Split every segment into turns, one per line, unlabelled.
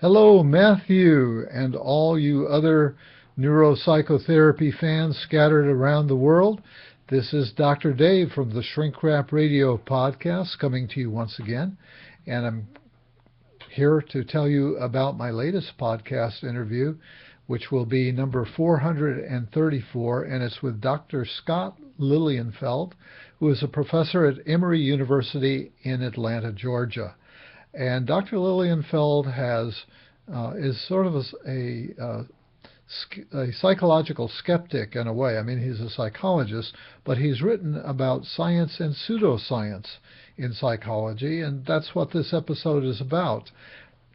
Hello, Matthew, and all you other neuropsychotherapy fans scattered around the world. This is Dr. Dave from the Shrink Wrap Radio podcast coming to you once again, and I'm here to tell you about my latest podcast interview, which will be number 434, and it's with Dr. Scott Lilienfeld, who is a professor at Emory University in Atlanta, Georgia. And Dr. Lilienfeld is sort of a psychological skeptic in a way. I mean, he's a psychologist, but he's written about science and pseudoscience in psychology, and that's what this episode is about.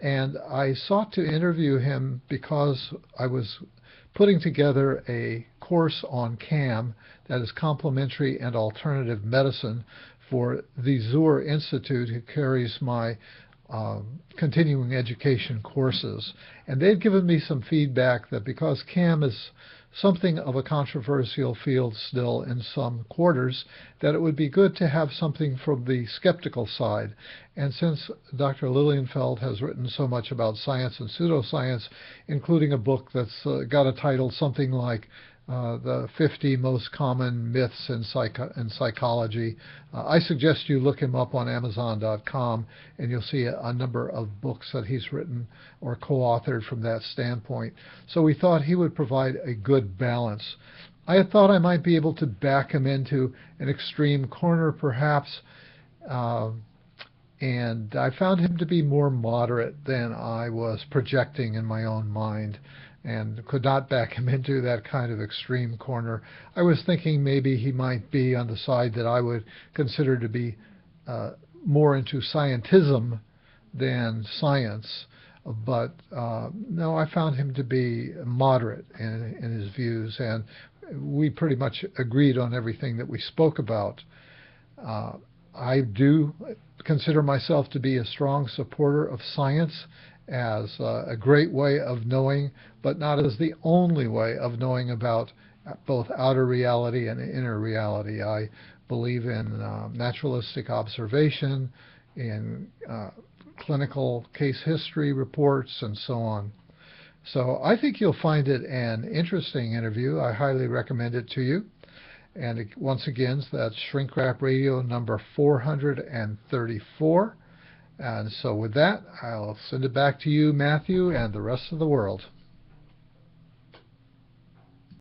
And I sought to interview him because I was putting together a course on CAM, that is complementary and alternative medicine, for the Zur Institute, who carries my continuing education courses. And they'd given me some feedback that because CAM is something of a controversial field still in some quarters, that it would be good to have something from the skeptical side. And since Dr. Lilienfeld has written so much about science and pseudoscience, including a book that's got a title something like the 50 most common myths in psychology. I suggest you look him up on Amazon.com, and you'll see a number of books that he's written or co-authored from that standpoint. So we thought he would provide a good balance. I had thought I might be able to back him into an extreme corner, perhaps, and I found him to be more moderate than I was projecting in my own mind, and could not back him into that kind of extreme corner. I was thinking maybe he might be on the side that I would consider to be more into scientism than science. But no, I found him to be moderate in his views, and we pretty much agreed on everything that we spoke about. I do consider myself to be a strong supporter of science as a great way of knowing, but not as the only way of knowing about both outer reality and inner reality. I believe in naturalistic observation, in clinical case history reports, and so on. So I think you'll find it an interesting interview. I highly recommend it to you. And once again, that's Shrink Wrap Radio number 434. And so with that, I'll send it back to you, Matthew, and the rest of the world.